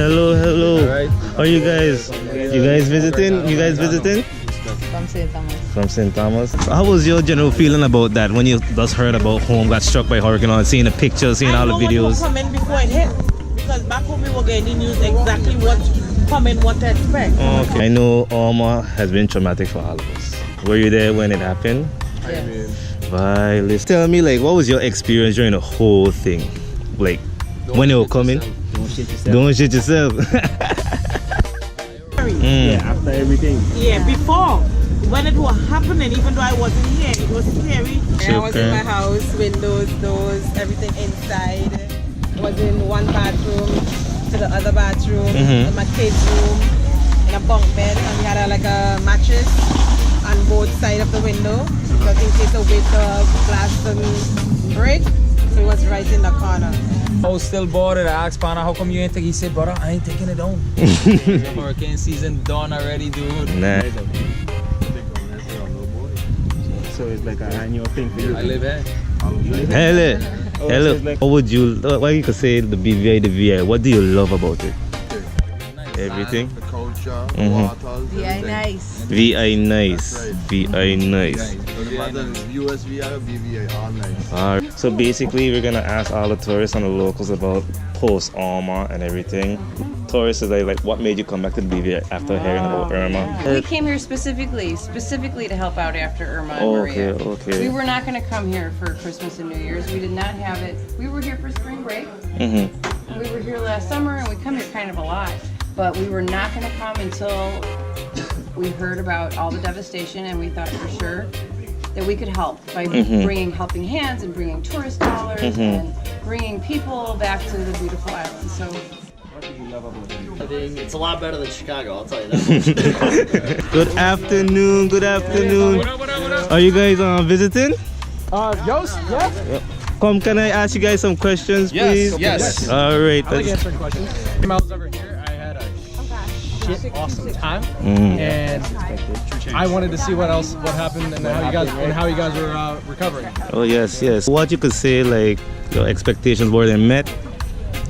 Hello, hello. All right. How are you guys? You guys visiting? You guys visiting? From St. Thomas. From St. Thomas. So how was your general feeling about that when you just heard about home got struck by hurricane and seeing the pictures, seeing all the videos? I coming before it hit, because back home we were getting the news exactly what coming, what to expect. Okay. I know Irma has been traumatic for all of us. Were you there when it happened? Yes. Violet. Tell me, like, what was your experience during the whole thing? Like, when they were coming? Don't shit yourself. Don't shit yourself. Yeah, after everything. Yeah, before, when it was happening, even though I wasn't here, it was scary. I was in my house, windows, doors, everything inside. I was in one bathroom to the other bathroom, in my kids' room, in a bunk bed, and we had like a mattress on both sides of the window, because in case the window blast and break, so it was right in the corner. I was still bothered. I asked Pana, how come you ain't take it? He said, brother, I ain't taking it down. Hurricane season done already, dude. Nah. So it's like an annual thing for you. I live here. Hello. Hello. What would you, what you could say the BVI, the VI, what do you love about it? Everything? The culture, waters, VI nice. VI nice. That's right. VI nice. no matter USVI or BVI, all nice. Alright. So basically we're gonna ask all the tourists and the locals about post Irma and everything. Tourists is like what made you come back to the BVI after hearing about Irma? We came here specifically to help out after Irma and Okay, Maria. okay. We were not going to come here for Christmas and New Year's. We did not have it. We were here for spring break. And we were here last summer, and we come here kind of a lot. But we were not going to come until we heard about all the devastation, and we thought for sure that we could help by bringing helping hands and bringing tourist dollars and bringing people back to the beautiful island. So. I think it's a lot better than Chicago, I'll tell you that much. Good afternoon, good afternoon. Are you guys visiting? Yost, yeah? Come, can I ask you guys some questions, please? Yes. All right. I like answering questions. When I was over here, I had a shit awesome time, and I wanted to see what happened, and how you guys were recovering. Oh yes, yes. What you could say, like your expectations were they met?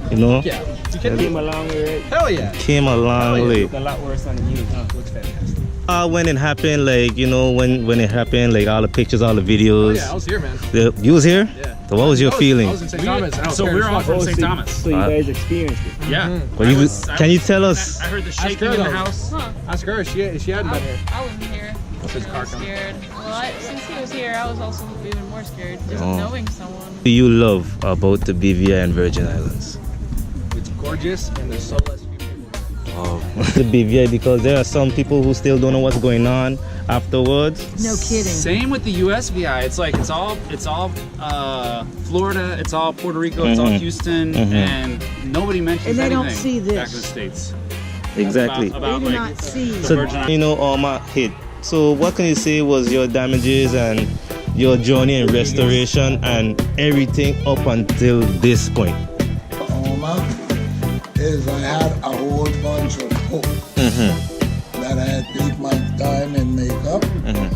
You know? Yeah. You came a long way. Hell yeah. Came a long way. A lot worse on the news. Looks fantastic. When it happened, like you know, when it happened, like all the pictures, all the videos. Oh, yeah, I was here, man. You was here? Yeah. So what was your feeling? I was in St. Thomas. So we're all from St. Thomas. So you guys experienced it. Yeah. Well, can you tell us? I heard the shaking in the house. Ask her. She hadn't been here. I wasn't here. I was scared. Well, since he was here, I was also even more scared, just knowing someone. What do you love about the BVI and Virgin Islands? It's gorgeous, and there's so less people. Oh. The BVI, because there are some people who still don't know what's going on afterwards. No kidding. Same with the USVI. It's like it's all Florida, it's all Puerto Rico, it's all Houston, and nobody mentions And they anything don't see this. back in the States. Exactly. About They do like not see. the So Virgin you know, Irma hit. So what can you say was your damages and your journey in restoration and everything up until this point? Is I had a whole bunch of hope that I had take my time and make up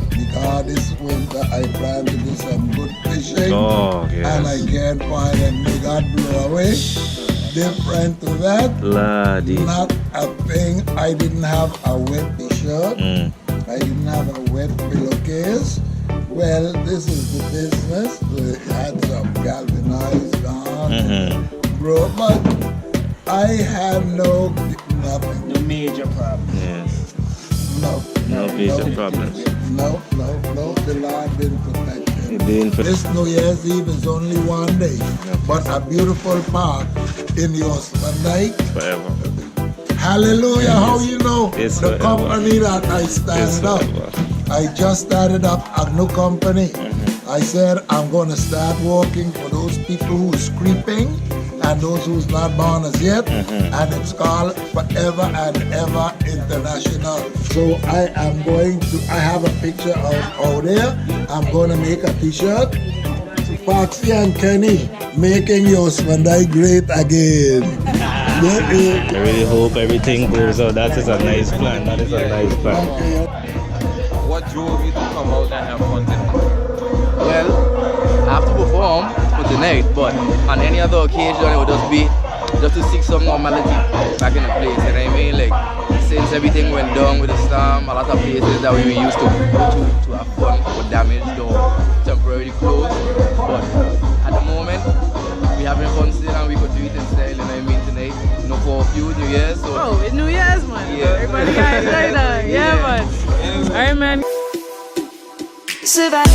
because this winter I plan to do some good fishing and I can't find and may God blow away. Different to that, not a thing. I didn't have a wet t-shirt. I didn't have a wet pillowcase. Well, this is the business. We had some galvanized on, bro, but I had nothing. No major problem. Yes. No major problems. No. The Lord didn't protect it. This New Year's Eve is only one day, but a beautiful park in your night. forever. Hallelujah! How you know It's the forever. company that I stand up? I just started up a new company. I said I'm gonna start working for those people who's creeping and those who's not born as yet, and it's called Forever and Ever International. So I am going to, I have a picture out there. I'm going to make a t-shirt. Foxy and Kenny, making your Swandai great again. I really hope everything goes out. That is a nice plan. That is a nice plan. What drove you to come out and have fun tonight? Well, I have to perform for tonight, but on any other occasion it would just be just to seek some normality back in the place, you know what I mean? Like, since everything went down with the storm, a lot of places that we were used to go to have fun were damaged or temporarily closed. But at the moment, we having fun still and we could do it in style, you know what I mean, tonight. You know, for a few New Year's. So. Oh, it's New Year's, man. Yeah. Everybody got excited. Yeah, man. Alright, man. Savannah.